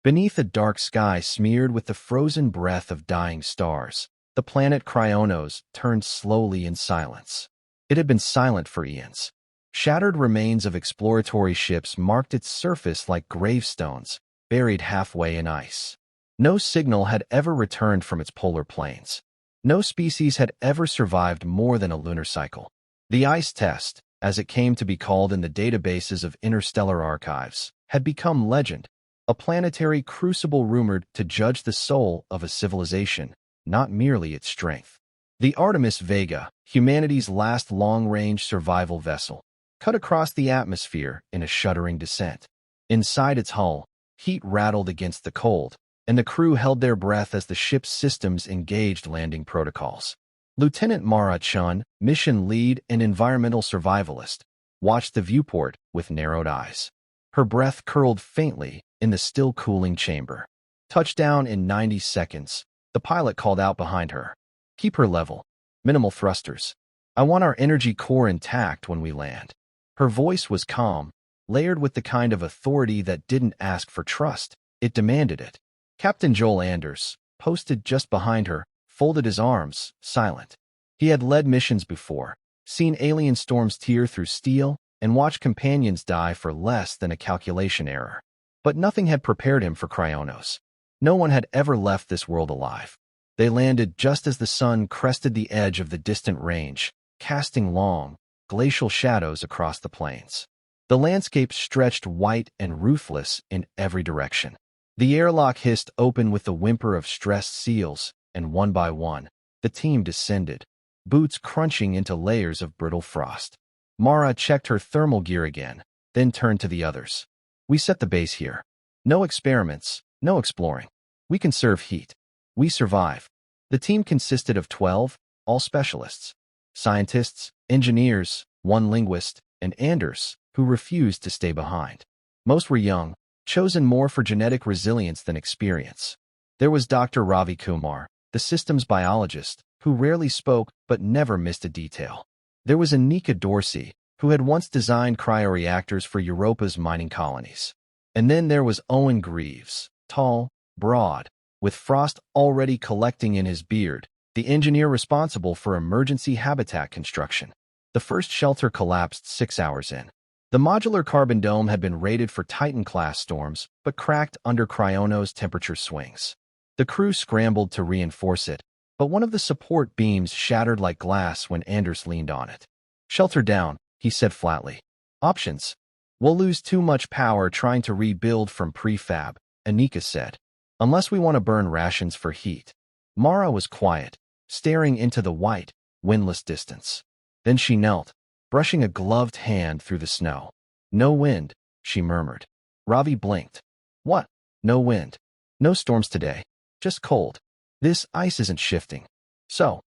Beneath a dark sky smeared with the frozen breath of dying stars, the planet Cryonos turned slowly in silence. It had been silent for eons. Shattered remains of exploratory ships marked its surface like gravestones, buried halfway in ice. No signal had ever returned from its polar plains. No species had ever survived more than a lunar cycle. The ice test, as it came to be called in the databases of interstellar archives, had become legend, a planetary crucible rumored to judge the soul of a civilization, not merely its strength. The Artemis Vega, humanity's last long-range survival vessel, cut across the atmosphere in a shuddering descent. Inside its hull, heat rattled against the cold, and the crew held their breath as the ship's systems engaged landing protocols. Lieutenant Mara Chun, mission lead and environmental survivalist, watched the viewport with narrowed eyes. Her breath curled faintly in the still cooling chamber. Touchdown in 90 seconds, the pilot called out behind her. Keep her level. Minimal thrusters. I want our energy core intact when we land. Her voice was calm, layered with the kind of authority that didn't ask for trust, it demanded it. Captain Joel Anders, posted just behind her, folded his arms, silent. He had led missions before, seen alien storms tear through steel, and watched companions die for less than a calculation error. But nothing had prepared him for Cryonos. No one had ever left this world alive. They landed just as the sun crested the edge of the distant range, casting long, glacial shadows across the plains. The landscape stretched white and ruthless in every direction. The airlock hissed open with the whimper of stressed seals, and one by one, the team descended, boots crunching into layers of brittle frost. Mara checked her thermal gear again, then turned to the others. We set the base here. No experiments, no exploring. We conserve heat. We survive. The team consisted of 12, all specialists. Scientists, engineers, one linguist, and Anders, who refused to stay behind. Most were young, chosen more for genetic resilience than experience. There was Dr. Ravi Kumar, the systems biologist, who rarely spoke but never missed a detail. There was Anika Dorsey, who had once designed cryoreactors for Europa's mining colonies. And then there was Owen Greaves, tall, broad, with frost already collecting in his beard, the engineer responsible for emergency habitat construction. The first shelter collapsed 6 hours in. The modular carbon dome had been rated for Titan-class storms, but cracked under Cryonos' temperature swings. The crew scrambled to reinforce it, but one of the support beams shattered like glass when Anders leaned on it. Shelter down, he said flatly. Options. We'll lose too much power trying to rebuild from prefab, Anika said. Unless we want to burn rations for heat. Mara was quiet, staring into the white, windless distance. Then she knelt, brushing a gloved hand through the snow. No wind, she murmured. Ravi blinked. What? No wind. No storms today. Just cold. This ice isn't shifting. So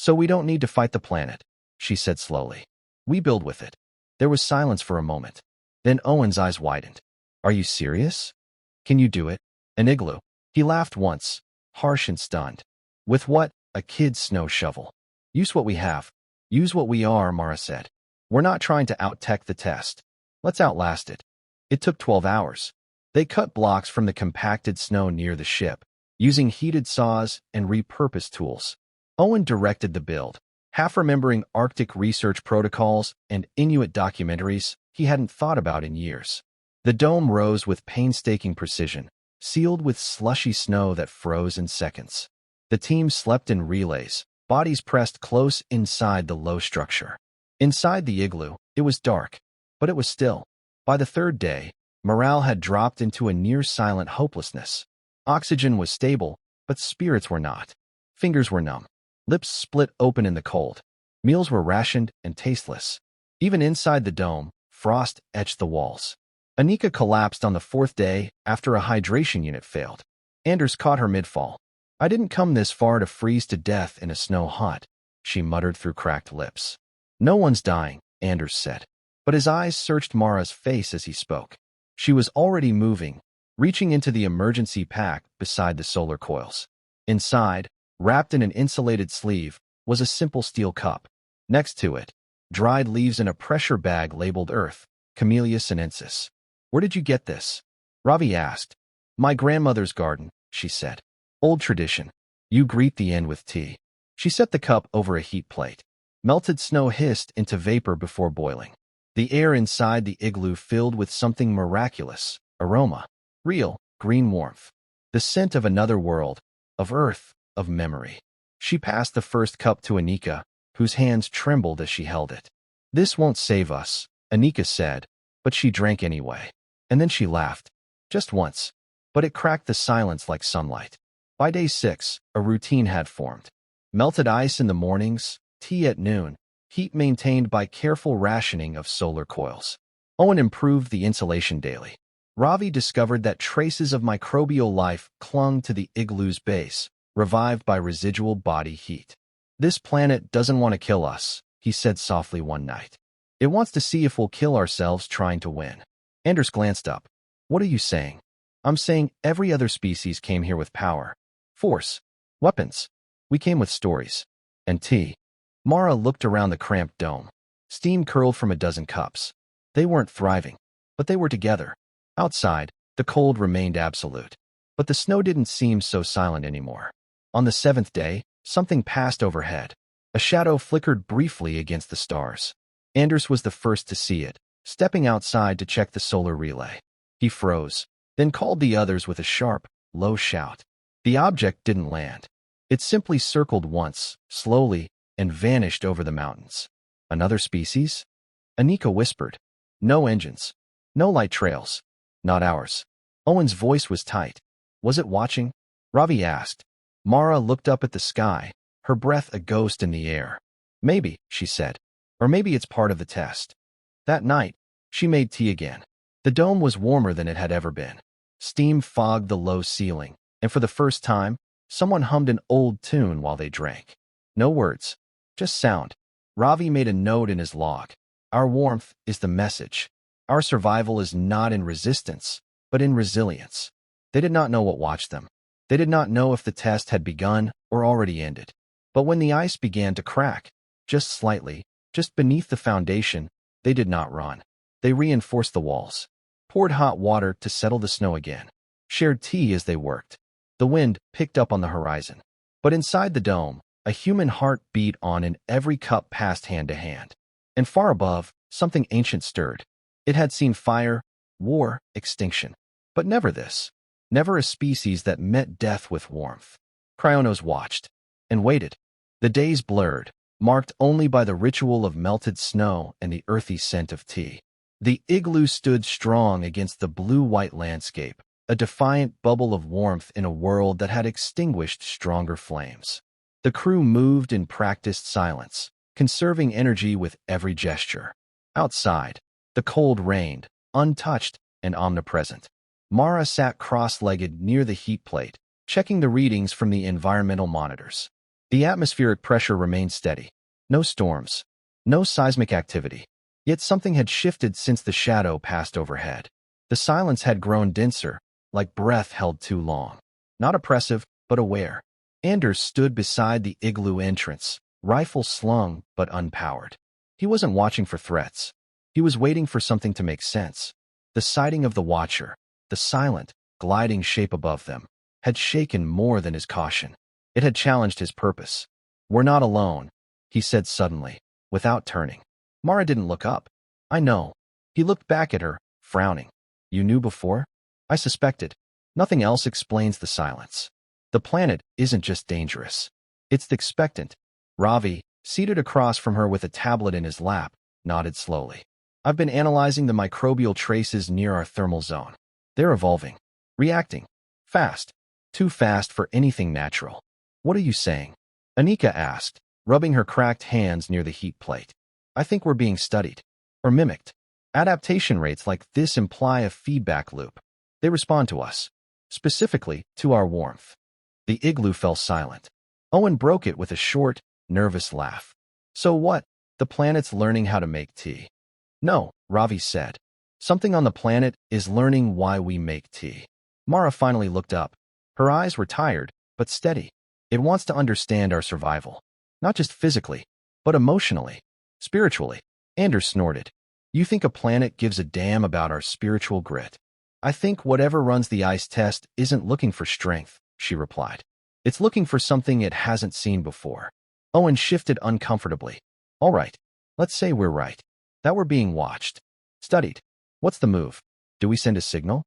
we don't need to fight the planet, she said slowly. We build with it. There was silence for a moment. Then Owen's eyes widened. Are you serious? Can you do it? An igloo. He laughed once, harsh and stunned. With what? A kid's snow shovel. Use what we have. Use what we are, Mara said. We're not trying to out-tech the test. Let's outlast it. It took 12 hours. They cut blocks from the compacted snow near the ship, using heated saws and repurposed tools. Owen directed the build, half remembering Arctic research protocols and Inuit documentaries he hadn't thought about in years. The dome rose with painstaking precision, sealed with slushy snow that froze in seconds. The team slept in relays, bodies pressed close inside the low structure. Inside the igloo, it was dark, but it was still. By the third day, morale had dropped into a near-silent hopelessness. Oxygen was stable, but spirits were not. Fingers were numb. Lips split open in the cold. Meals were rationed and tasteless. Even inside the dome, frost etched the walls. Anika collapsed on the fourth day after a hydration unit failed. Anders caught her mid-fall. I didn't come this far to freeze to death in a snow hut, she muttered through cracked lips. No one's dying, Anders said. But his eyes searched Mara's face as he spoke. She was already moving, reaching into the emergency pack beside the solar coils. Inside, wrapped in an insulated sleeve, was a simple steel cup. Next to it, dried leaves in a pressure bag labeled Earth, Camellia sinensis. Where did you get this? Ravi asked. My grandmother's garden, she said. Old tradition. You greet the end with tea. She set the cup over a heat plate. Melted snow hissed into vapor before boiling. The air inside the igloo filled with something miraculous, aroma, real, green warmth. The scent of another world, of earth, of memory. She passed the first cup to Anika, whose hands trembled as she held it. This won't save us, Anika said, but she drank anyway. And then she laughed. Just once. But it cracked the silence like sunlight. By day 6, a routine had formed. Melted ice in the mornings, tea at noon, heat maintained by careful rationing of solar coils. Owen improved the insulation daily. Ravi discovered that traces of microbial life clung to the igloo's base, revived by residual body heat. This planet doesn't want to kill us, he said softly one night. It wants to see if we'll kill ourselves trying to win. Anders glanced up. What are you saying? I'm saying every other species came here with power, force, weapons. We came with stories. And tea. Mara looked around the cramped dome. Steam curled from a dozen cups. They weren't thriving, but they were together. Outside, the cold remained absolute. But the snow didn't seem so silent anymore. On the 7th day, something passed overhead. A shadow flickered briefly against the stars. Anders was the first to see it, stepping outside to check the solar relay. He froze, then called the others with a sharp, low shout. The object didn't land. It simply circled once, slowly, and vanished over the mountains. Another species? Anika whispered. No engines. No light trails. Not ours. Owen's voice was tight. Was it watching? Ravi asked. Mara looked up at the sky, her breath a ghost in the air. Maybe, she said. Or maybe it's part of the test. That night, she made tea again. The dome was warmer than it had ever been. Steam fogged the low ceiling, and for the first time, someone hummed an old tune while they drank. No words, just sound. Ravi made a note in his log. Our warmth is the message. Our survival is not in resistance, but in resilience. They did not know what watched them. They did not know if the test had begun or already ended. But when the ice began to crack, just slightly, just beneath the foundation, they did not run. They reinforced the walls, poured hot water to settle the snow again, shared tea as they worked. The wind picked up on the horizon. But inside the dome, a human heart beat on and every cup passed hand to hand. And far above, something ancient stirred. It had seen fire, war, extinction. But never this. Never a species that met death with warmth. Cryonos watched. And waited. The days blurred, marked only by the ritual of melted snow and the earthy scent of tea. The igloo stood strong against the blue-white landscape, a defiant bubble of warmth in a world that had extinguished stronger flames. The crew moved in practiced silence, conserving energy with every gesture. Outside, the cold reigned, untouched and omnipresent. Mara sat cross-legged near the heat plate, checking the readings from the environmental monitors. The atmospheric pressure remained steady. No storms. No seismic activity. Yet something had shifted since the shadow passed overhead. The silence had grown denser, like breath held too long. Not oppressive, but aware. Anders stood beside the igloo entrance, rifle slung but unpowered. He wasn't watching for threats. He was waiting for something to make sense. The sighting of the Watcher, the silent, gliding shape above them, had shaken more than his caution. It had challenged his purpose. We're not alone, he said suddenly, without turning. Mara didn't look up. I know. He looked back at her, frowning. You knew before? I suspected. Nothing else explains the silence. The planet isn't just dangerous. It's expectant. Ravi, seated across from her with a tablet in his lap, nodded slowly. I've been analyzing the microbial traces near our thermal zone. They're evolving. Reacting. Fast. Too fast for anything natural. What are you saying? Anika asked, rubbing her cracked hands near the heat plate. I think we're being studied. Or mimicked. Adaptation rates like this imply a feedback loop. They respond to us. Specifically, to our warmth. The igloo fell silent. Owen broke it with a short, nervous laugh. So what? The planet's learning how to make tea. No, Ravi said. Something on the planet is learning why we make tea. Mara finally looked up. Her eyes were tired, but steady. It wants to understand our survival. Not just physically, but emotionally, spiritually. Anders snorted. You think a planet gives a damn about our spiritual grit? I think whatever runs the ice test isn't looking for strength, she replied. It's looking for something it hasn't seen before. Owen shifted uncomfortably. All right, let's say we're right. That we're being watched. Studied. What's the move? Do we send a signal?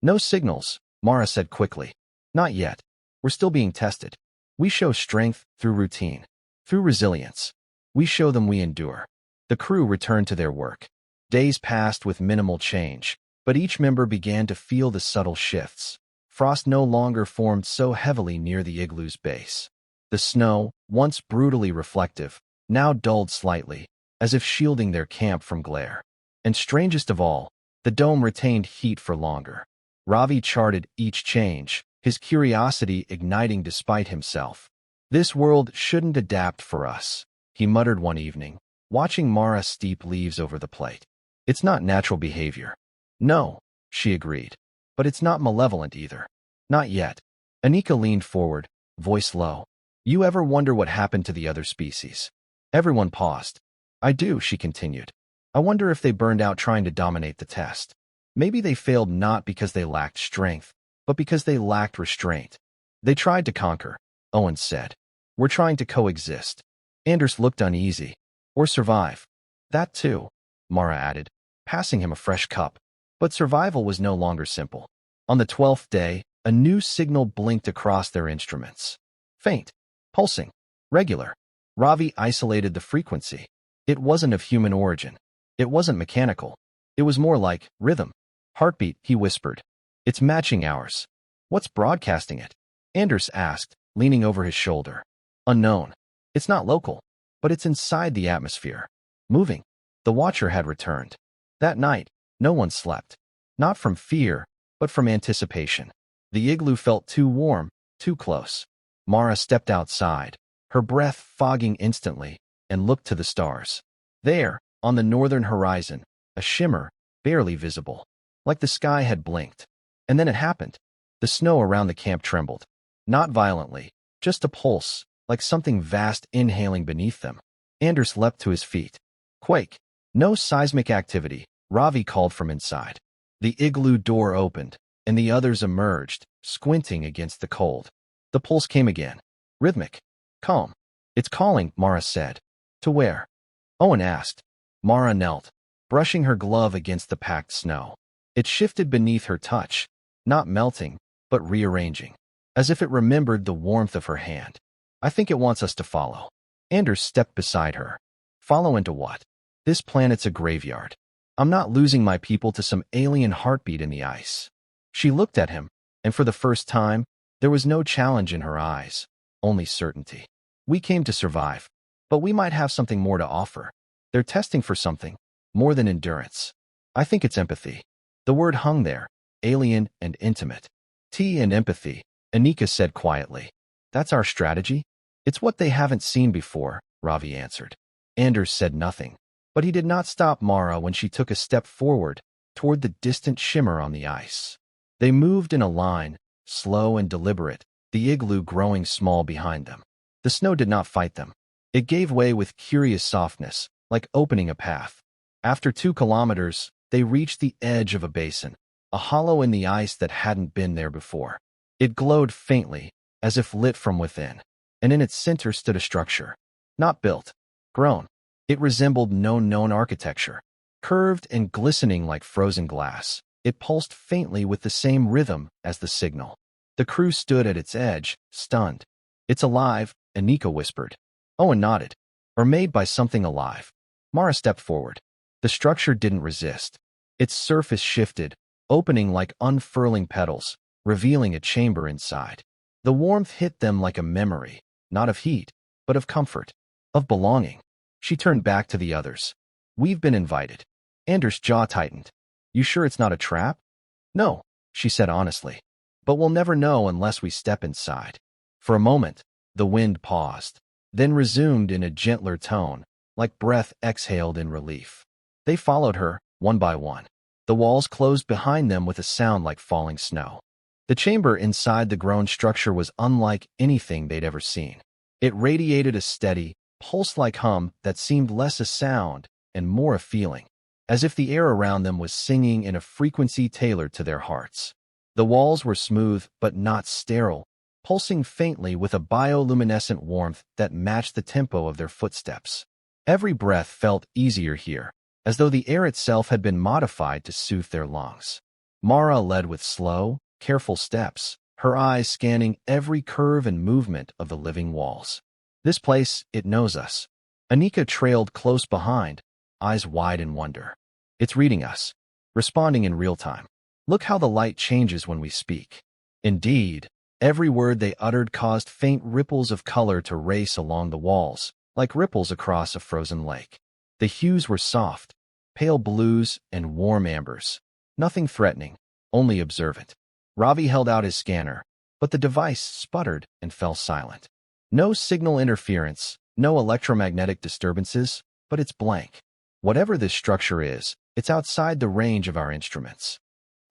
No signals, Mara said quickly. Not yet. We're still being tested. We show strength through routine, through resilience. We show them we endure. The crew returned to their work. Days passed with minimal change, but each member began to feel the subtle shifts. Frost no longer formed so heavily near the igloo's base. The snow, once brutally reflective, now dulled slightly, as if shielding their camp from glare. And strangest of all, the dome retained heat for longer. Ravi charted each change, his curiosity igniting despite himself. This world shouldn't adapt for us, he muttered one evening, watching Mara steep leaves over the plate. It's not natural behavior. No, she agreed. But it's not malevolent either. Not yet. Anika leaned forward, voice low. You ever wonder what happened to the other species? Everyone paused. I do, she continued. I wonder if they burned out trying to dominate the test. Maybe they failed not because they lacked strength, but because they lacked restraint. They tried to conquer, Owen said. We're trying to coexist. Anders looked uneasy. Or survive. That too, Mara added, passing him a fresh cup. But survival was no longer simple. On the 12th day, a new signal blinked across their instruments. Faint, pulsing, regular. Ravi isolated the frequency. It wasn't of human origin. It wasn't mechanical. It was more like rhythm. Heartbeat, he whispered. It's matching ours. What's broadcasting it? Anders asked, leaning over his shoulder. Unknown. It's not local, but it's inside the atmosphere. Moving. The watcher had returned. That night, no one slept. Not from fear, but from anticipation. The igloo felt too warm, too close. Mara stepped outside, her breath fogging instantly, and looked to the stars. There, on the northern horizon, a shimmer, barely visible, like the sky had blinked. And then it happened. The snow around the camp trembled. Not violently, just a pulse, like something vast inhaling beneath them. Anders leapt to his feet. Quake. No seismic activity, Ravi called from inside. The igloo door opened, and the others emerged, squinting against the cold. The pulse came again. Rhythmic. Calm. It's calling, Mara said. To where? Owen asked. Mara knelt, brushing her glove against the packed snow. It shifted beneath her touch, not melting, but rearranging, as if it remembered the warmth of her hand. I think it wants us to follow. Anders stepped beside her. Follow into what? This planet's a graveyard. I'm not losing my people to some alien heartbeat in the ice. She looked at him, and for the first time, there was no challenge in her eyes, only certainty. We came to survive, but we might have something more to offer. They're testing for something, more than endurance. I think it's empathy. The word hung there, alien and intimate. Tea and empathy, Anika said quietly. That's our strategy? It's what they haven't seen before, Ravi answered. Anders said nothing, but he did not stop Mara when she took a step forward toward the distant shimmer on the ice. They moved in a line, slow and deliberate, the igloo growing small behind them. The snow did not fight them. It gave way with curious softness, like opening a path. After 2 kilometers, they reached the edge of a basin, a hollow in the ice that hadn't been there before. It glowed faintly, as if lit from within, and in its center stood a structure. Not built, grown. It resembled no known architecture. Curved and glistening like frozen glass, it pulsed faintly with the same rhythm as the signal. The crew stood at its edge, stunned. It's alive, Anika whispered. Owen nodded. Or made by something alive. Mara stepped forward. The structure didn't resist. Its surface shifted, opening like unfurling petals, revealing a chamber inside. The warmth hit them like a memory, not of heat, but of comfort, of belonging. She turned back to the others. We've been invited. Anders' jaw tightened. You sure it's not a trap? No, she said honestly. But we'll never know unless we step inside. For a moment, the wind paused, then resumed in a gentler tone, like breath exhaled in relief. They followed her, one by one. The walls closed behind them with a sound like falling snow. The chamber inside the grown structure was unlike anything they'd ever seen. It radiated a steady, pulse-like hum that seemed less a sound and more a feeling. as if the air around them was singing in a frequency tailored to their hearts. The walls were smooth but not sterile, pulsing faintly with a bioluminescent warmth that matched the tempo of their footsteps. Every breath felt easier here, as though the air itself had been modified to soothe their lungs. Mara led with slow, careful steps, her eyes scanning every curve and movement of the living walls. This place, it knows us. Anika trailed close behind, eyes wide in wonder. It's reading us, responding in real time. Look how the light changes when we speak. Indeed, every word they uttered caused faint ripples of color to race along the walls, like ripples across a frozen lake. The hues were soft, pale blues and warm ambers. Nothing threatening, only observant. Ravi held out his scanner, but the device sputtered and fell silent. No signal interference, no electromagnetic disturbances, but it's blank. Whatever this structure is, it's outside the range of our instruments.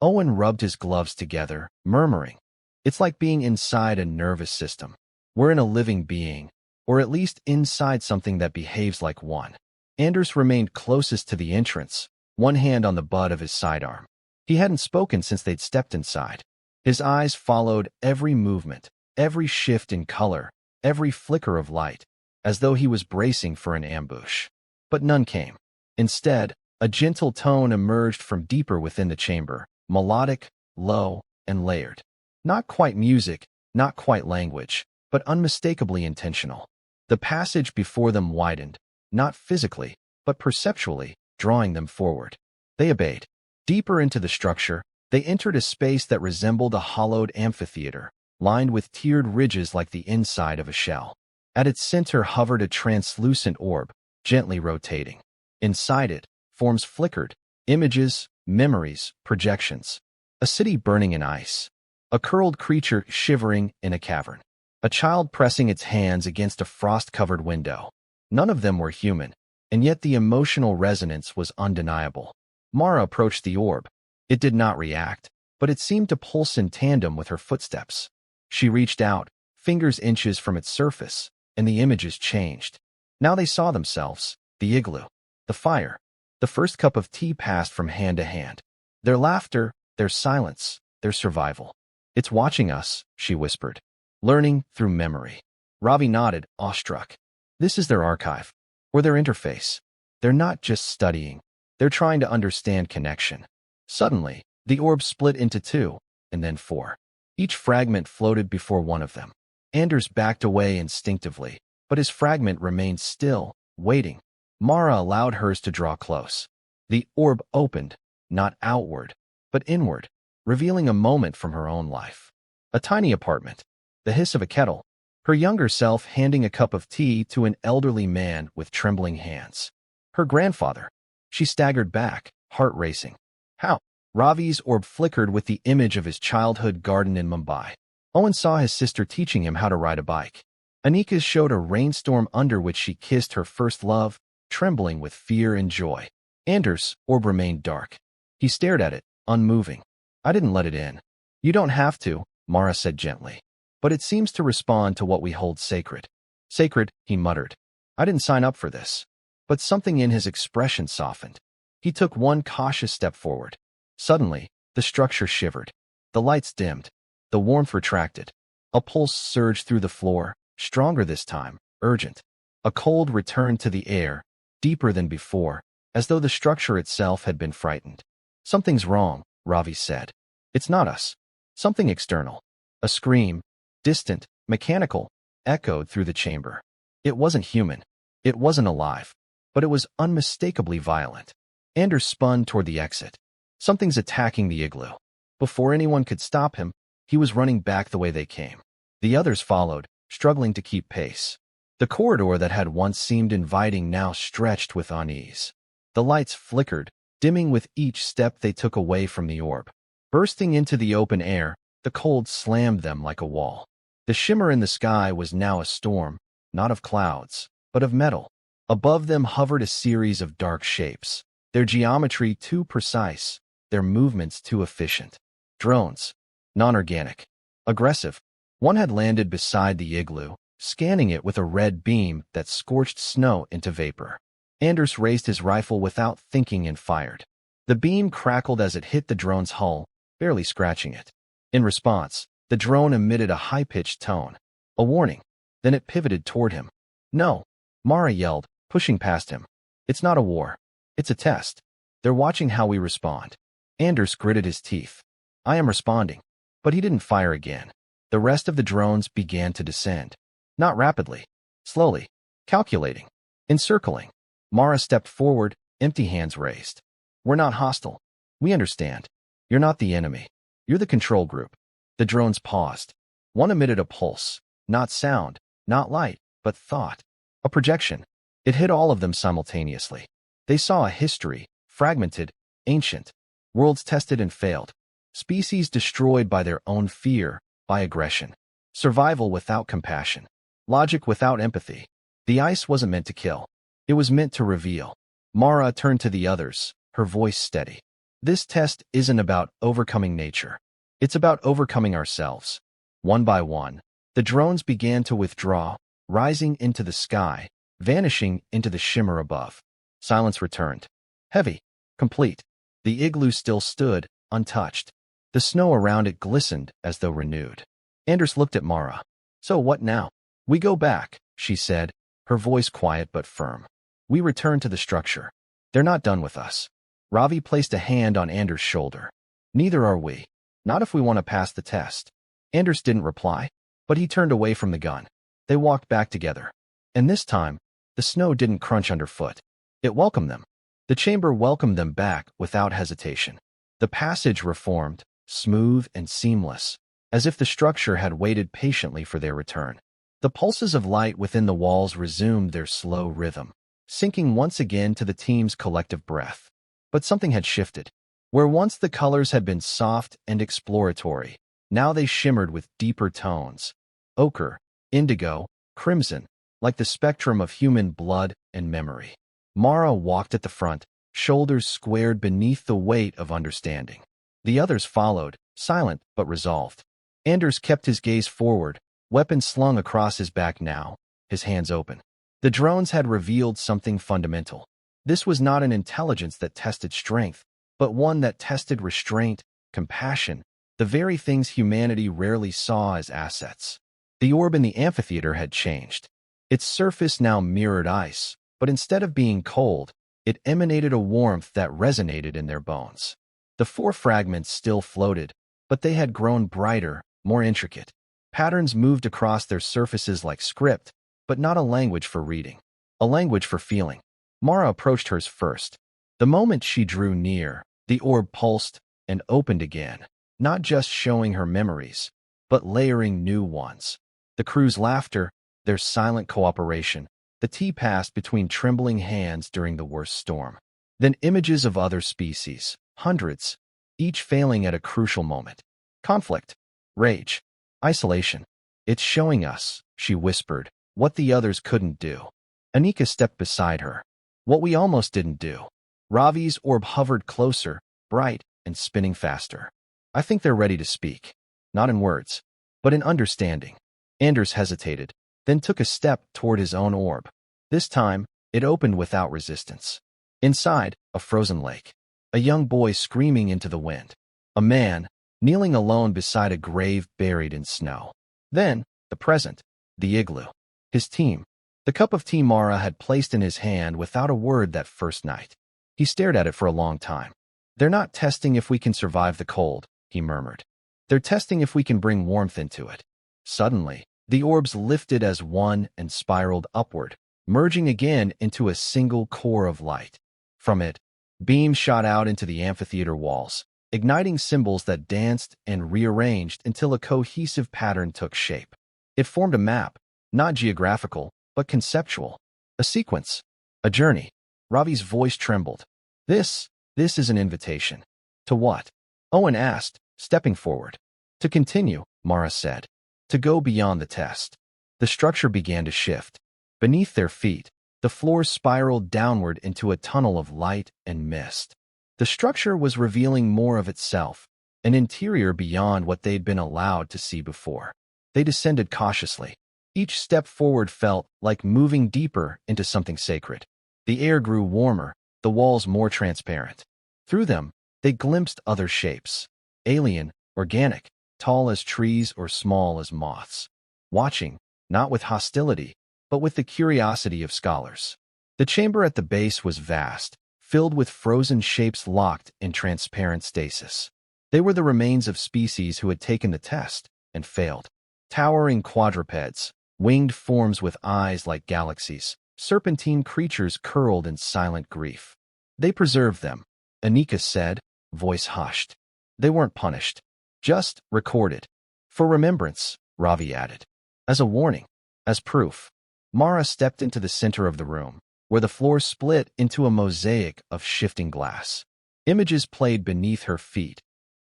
Owen rubbed his gloves together, murmuring, "It's like being inside a nervous system. We're in a living being, or at least inside something that behaves like one." Anders remained closest to the entrance, one hand on the butt of his sidearm. He hadn't spoken since they'd stepped inside. His eyes followed every movement, every shift in color, every flicker of light, as though he was bracing for an ambush. But none came. Instead, a gentle tone emerged from deeper within the chamber, melodic, low, and layered. Not quite music, not quite language, but unmistakably intentional. The passage before them widened, not physically, but perceptually, drawing them forward. They obeyed. Deeper into the structure, they entered a space that resembled a hollowed amphitheater, lined with tiered ridges like the inside of a shell. At its center hovered a translucent orb, gently rotating. Inside it, forms flickered, images, memories, projections. A city burning in ice. A curled creature shivering in a cavern. A child pressing its hands against a frost-covered window. None of them were human, and yet the emotional resonance was undeniable. Mara approached the orb. It did not react, but it seemed to pulse in tandem with her footsteps. She reached out, fingers inches from its surface, and the images changed. Now they saw themselves, the igloo, the fire. The first cup of tea passed from hand to hand. Their laughter, their silence, their survival. "It's watching us," she whispered, learning through memory. Ravi nodded, awestruck. This is their archive, or their interface. They're not just studying. They're trying to understand connection. Suddenly, the orb split into two, and then four. Each fragment floated before one of them. Anders backed away instinctively, but his fragment remained still, waiting. Mara allowed hers to draw close. The orb opened, not outward, but inward, revealing a moment from her own life. A tiny apartment, the hiss of a kettle, her younger self handing a cup of tea to an elderly man with trembling hands. Her grandfather. She staggered back, heart racing. How? Ravi's orb flickered with the image of his childhood garden in Mumbai. Owen saw his sister teaching him how to ride a bike. Anika's showed a rainstorm under which she kissed her first love, trembling with fear and joy. Anders' orb remained dark. He stared at it, unmoving. "I didn't let it in." "You don't have to," Mara said gently. "But it seems to respond to what we hold sacred." "Sacred," he muttered. "I didn't sign up for this." But something in his expression softened. He took one cautious step forward. Suddenly, the structure shivered. The lights dimmed. The warmth retracted. A pulse surged through the floor, stronger this time, urgent. A cold returned to the air, deeper than before, as though the structure itself had been frightened. "Something's wrong," Ravi said. "It's not us. Something external." A scream, distant, mechanical, echoed through the chamber. It wasn't human. It wasn't alive. But it was unmistakably violent. Anders spun toward the exit. Something's attacking the igloo. Before anyone could stop him, he was running back the way they came. The others followed, struggling to keep pace. The corridor that had once seemed inviting now stretched with unease. The lights flickered, dimming with each step they took away from the orb. Bursting into the open air, the cold slammed them like a wall. The shimmer in the sky was now a storm, not of clouds, but of metal. Above them hovered a series of dark shapes, their geometry too precise, their movements too efficient. Drones. Non-organic. Aggressive. One had landed beside the igloo, scanning it with a red beam that scorched snow into vapor. Anders raised his rifle without thinking and fired. The beam crackled as it hit the drone's hull, barely scratching it. In response, the drone emitted a high-pitched tone. A warning. Then it pivoted toward him. No, Mara yelled, pushing past him. It's not a war. It's a test. They're watching how we respond. Anders gritted his teeth. I am responding. But he didn't fire again. The rest of the drones began to descend. Not rapidly. Slowly. Calculating. Encircling. Mara stepped forward, empty hands raised. We're not hostile. We understand. You're not the enemy. You're the control group. The drones paused. One emitted a pulse. Not sound, not light, but thought. A projection. It hit all of them simultaneously. They saw a history, fragmented, ancient. Worlds tested and failed. Species destroyed by their own fear, by aggression. Survival without compassion. Logic without empathy. The ice wasn't meant to kill. It was meant to reveal. Mara turned to the others, her voice steady. This test isn't about overcoming nature. It's about overcoming ourselves. One by one, the drones began to withdraw, rising into the sky, vanishing into the shimmer above. Silence returned. Heavy, complete. The igloo still stood, untouched. The snow around it glistened as though renewed. Anders looked at Mara. So what now? We go back, she said, her voice quiet but firm. We return to the structure. They're not done with us. Ravi placed a hand on Anders' shoulder. Neither are we. Not if we want to pass the test. Anders didn't reply, but he turned away from the gun. They walked back together. And this time, the snow didn't crunch underfoot. It welcomed them. The chamber welcomed them back without hesitation. The passage reformed, smooth and seamless, as if the structure had waited patiently for their return. The pulses of light within the walls resumed their slow rhythm, sinking once again to the team's collective breath. But something had shifted. Where once the colors had been soft and exploratory, now they shimmered with deeper tones. Ochre, indigo, crimson, like the spectrum of human blood and memory. Mara walked at the front, shoulders squared beneath the weight of understanding. The others followed, silent but resolved. Anders kept his gaze forward, weapon slung across his back now, his hands open. The drones had revealed something fundamental. This was not an intelligence that tested strength, but one that tested restraint, compassion, the very things humanity rarely saw as assets. The orb in the amphitheater had changed. Its surface now mirrored ice, but instead of being cold, it emanated a warmth that resonated in their bones. The four fragments still floated, but they had grown brighter, more intricate. Patterns moved across their surfaces like script, but not a language for reading. A language for feeling. Mara approached hers first. The moment she drew near, the orb pulsed and opened again, not just showing her memories, but layering new ones. The crew's laughter, their silent cooperation, the tea passed between trembling hands during the worst storm. Then images of other species, hundreds, each failing at a crucial moment. Conflict, rage, isolation. It's showing us, she whispered, what the others couldn't do. Anika stepped beside her. What we almost didn't do. Ravi's orb hovered closer, bright and spinning faster. I think they're ready to speak. Not in words, but in understanding. Anders hesitated, then took a step toward his own orb. This time, it opened without resistance. Inside, a frozen lake. A young boy screaming into the wind. A man, kneeling alone beside a grave buried in snow. Then, the present, the igloo. His team. The cup of tea Mara had placed in his hand without a word that first night. He stared at it for a long time. They're not testing if we can survive the cold, he murmured. They're testing if we can bring warmth into it. Suddenly, the orbs lifted as one and spiraled upward, merging again into a single core of light. From it, beams shot out into the amphitheater walls, igniting symbols that danced and rearranged until a cohesive pattern took shape. It formed a map, not geographical, but conceptual. A sequence. A journey. Ravi's voice trembled. This is an invitation. To what? Owen asked, stepping forward. To continue, Mara said. To go beyond the test. The structure began to shift. Beneath their feet, the floor spiraled downward into a tunnel of light and mist. The structure was revealing more of itself, an interior beyond what they'd been allowed to see before. They descended cautiously. Each step forward felt like moving deeper into something sacred. The air grew warmer, the walls more transparent. Through them, they glimpsed other shapes. Alien, organic, tall as trees or small as moths. Watching, not with hostility, but with the curiosity of scholars. The chamber at the base was vast, filled with frozen shapes locked in transparent stasis. They were the remains of species who had taken the test and failed. Towering quadrupeds, winged forms with eyes like galaxies, serpentine creatures curled in silent grief. They preserved them, Anika said, voice hushed. They weren't punished, just recorded. For remembrance, Ravi added. As a warning, as proof. Mara stepped into the center of the room, where the floor split into a mosaic of shifting glass. Images played beneath her feet.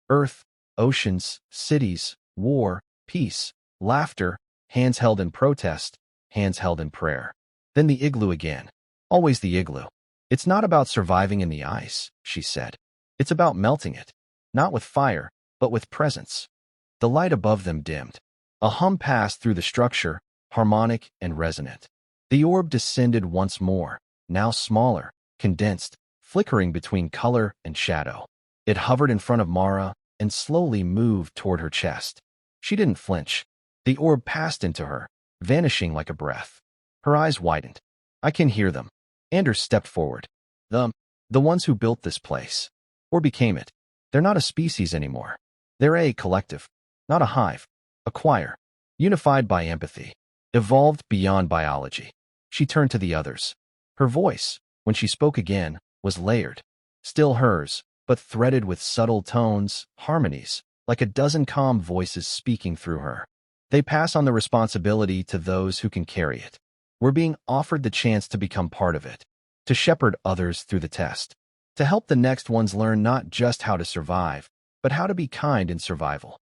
Earth, oceans, cities, war, peace, laughter, hands held in protest, hands held in prayer. Then the igloo again. Always the igloo. It's not about surviving in the ice, she said. It's about melting it. Not with fire, but with presence. The light above them dimmed. A hum passed through the structure, harmonic and resonant. The orb descended once more, now smaller, condensed, flickering between color and shadow. It hovered in front of Mara and slowly moved toward her chest. She didn't flinch. The orb passed into her, vanishing like a breath. Her eyes widened. I can hear them. Anders stepped forward. The ones who built this place. Or became it. They're not a species anymore. They're a collective. Not a hive. A choir. Unified by empathy. Evolved beyond biology. She turned to the others. Her voice, when she spoke again, was layered. Still hers, but threaded with subtle tones, harmonies, like a dozen calm voices speaking through her. They pass on the responsibility to those who can carry it. We're being offered the chance to become part of it, to shepherd others through the test, to help the next ones learn not just how to survive, but how to be kind in survival.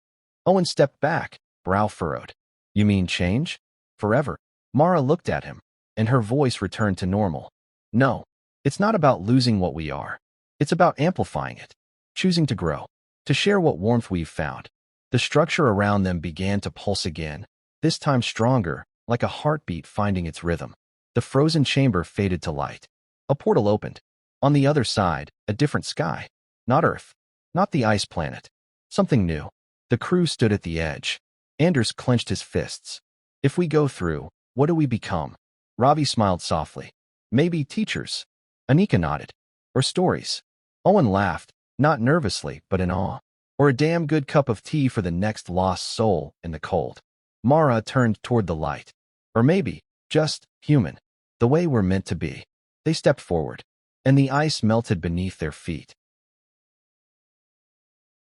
Owen stepped back, brow furrowed. You mean change? Forever? Mara looked at him, and her voice returned to normal. No, it's not about losing what we are. It's about amplifying it, choosing to grow, to share what warmth we've found. The structure around them began to pulse again, this time stronger, like a heartbeat finding its rhythm. The frozen chamber faded to light. A portal opened. On the other side, a different sky. Not Earth. Not the ice planet. Something new. The crew stood at the edge. Anders clenched his fists. If we go through, what do we become? Ravi smiled softly. Maybe teachers. Anika nodded. Or stories. Owen laughed, not nervously, but in awe. Or a damn good cup of tea for the next lost soul in the cold. Mara turned toward the light. Or maybe, just, human. The way we're meant to be. They stepped forward, and the ice melted beneath their feet.